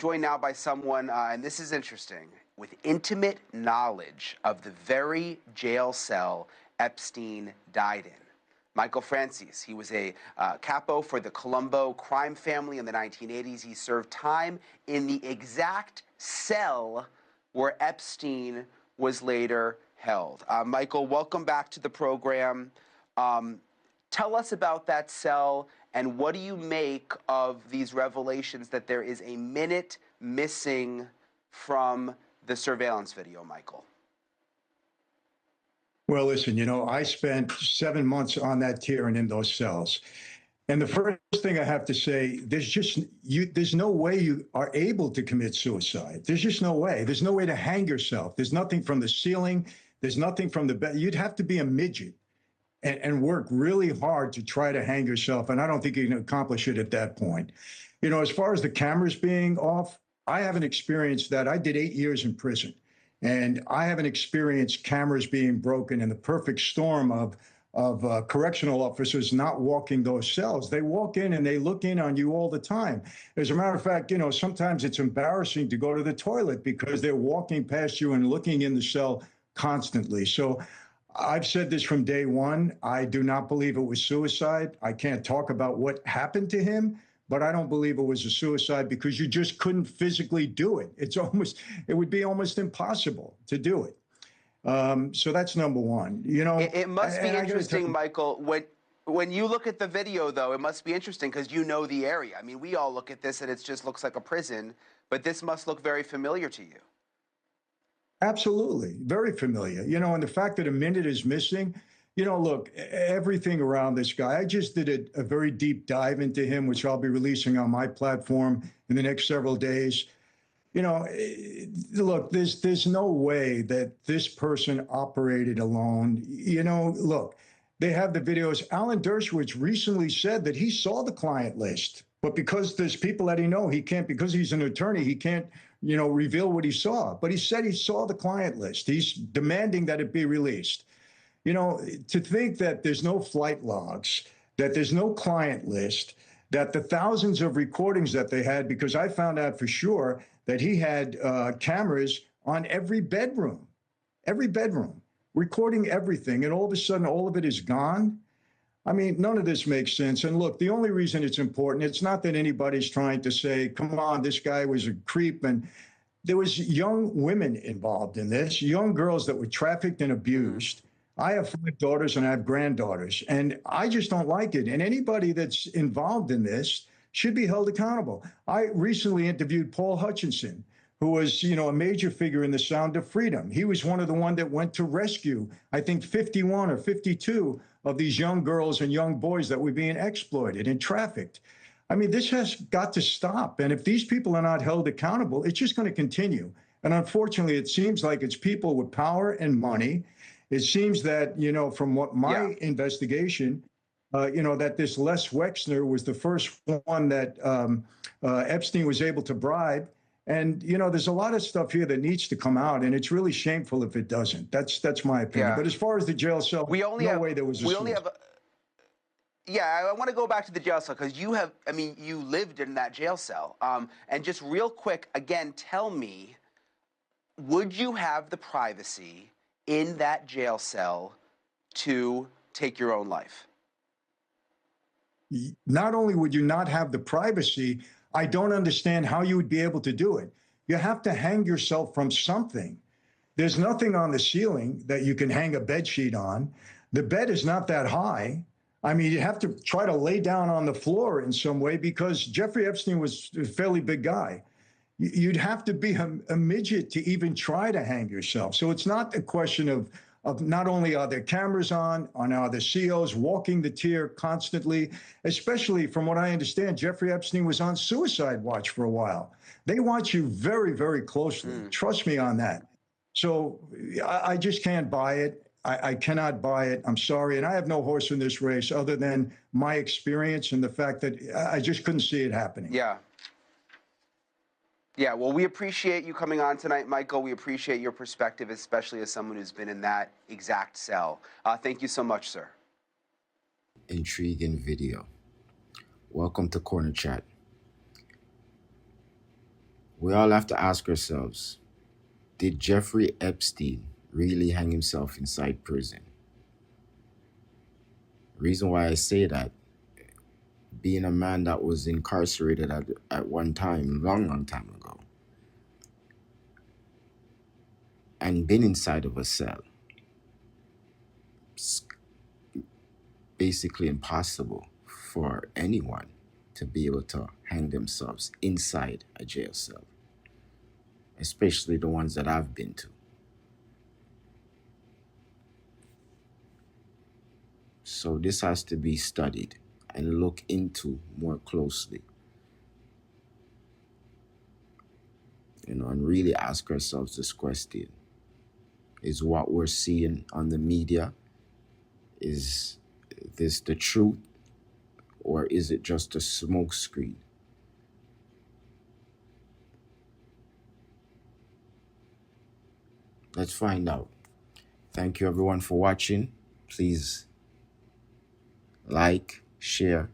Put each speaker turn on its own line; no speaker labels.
Joined now by someone, and this is interesting, with intimate knowledge of the very jail cell Epstein died in. Michael Francis, he was a capo for the Colombo crime family in the 1980s. He served time in the exact cell where Epstein was later held. Michael, welcome back to the program. Tell us about that cell, and what do you make of these revelations that there is a minute missing from the surveillance video, Michael?
Well, listen, I spent 7 months on that tier and in those cells. And the first thing I have to say, there's no way you are able to commit suicide. There's just no way. There's no way to hang yourself. There's nothing from the ceiling. There's nothing from the bed. You'd have to be a midget and work really hard to try to hang yourself. And I don't think you can accomplish it at that point. As far as the cameras being off, I haven't experienced that. I did 8 years in prison, and I haven't experienced cameras being broken in the perfect storm of correctional officers not walking those cells. They walk in and they look in on you all the time. As a matter of fact, sometimes it's embarrassing to go to the toilet because they're walking past you and looking in the cell constantly. So I've said this from day one. I do not believe it was suicide. I can't talk about what happened to him, but I don't believe it was a suicide because you just couldn't physically do it. It would be almost impossible to do it. So that's number one.
It must be interesting, Michael, when you look at the video, though, it must be interesting because you know the area. I mean, we all look at this and it just looks like a prison, but this must look very familiar to you.
Absolutely. Very familiar. And the fact that a minute is missing, look, everything around this guy, I just did a very deep dive into him, which I'll be releasing on my platform in the next several days. Look, there's no way that this person operated alone. Look, they have the videos. Alan Dershowitz recently said that he saw the client list, but because there's people that he can't, because he's an attorney, he can't, reveal what he saw. But he said he saw the client list. He's demanding that it be released. To think that there's no flight logs, that there's no client list, that the thousands of recordings that they had, because I found out for sure that he had cameras on every bedroom, recording everything, and all of a sudden, all of it is gone. I mean, none of this makes sense. And look, the only reason it's important, it's not that anybody's trying to say, come on, this guy was a creep. And there was young women involved in this, young girls that were trafficked and abused. I have 5 daughters and I have granddaughters, and I just don't like it. And anybody that's involved in this should be held accountable. I recently interviewed Paul Hutchinson, who was, a major figure in the Sound of Freedom. He was one of the ones that went to rescue, I think, 51 or 52 of these young girls and young boys that were being exploited and trafficked. I mean, this has got to stop. And if these people are not held accountable, it's just going to continue. And unfortunately, it seems like it's people with power and money. It seems that, from what my investigation, that this Les Wexner was the first one that Epstein was able to bribe. And, there's a lot of stuff here that needs to come out, and it's really shameful if it doesn't. That's my opinion. Yeah. But as far as the jail cell, no way there was a suicide.
I want to go back to the jail cell because you lived in that jail cell. And just real quick, again, tell me, would you have the privacy in that jail cell to take your own life?
Not only would you not have the privacy, I don't understand how you would be able to do it. You have to hang yourself from something. There's nothing on the ceiling that you can hang a bed sheet on. The bed is not that high. I mean, you have to try to lay down on the floor in some way because Jeffrey Epstein was a fairly big guy. You'd have to be a midget to even try to hang yourself. So it's not a question of not only are there cameras on are the COs walking the tier constantly, especially from what I understand, Jeffrey Epstein was on suicide watch for a while. They watch you very, very closely. Trust me on that. So I just can't buy it. I cannot buy it. I'm sorry. And I have no horse in this race other than my experience and the fact that I just couldn't see it happening.
Yeah, well, we appreciate you coming on tonight, Michael. We appreciate your perspective, especially as someone who's been in that exact cell. Thank you so much, sir.
Intriguing video. Welcome to Corner Chat. we all have to ask ourselves, did Jeffrey Epstein really hang himself inside prison? The reason why I say that, being a man that was incarcerated at one time, long time ago, and been inside of a cell, it's basically impossible for anyone to be able to hang themselves inside a jail cell, especially the ones that I've been to. So this has to be studied and looked into more closely, and really ask ourselves this question: is what we're seeing on the media, is this the truth, or is it just a smokescreen? Let's find out. Thank you everyone for watching. Please like, share,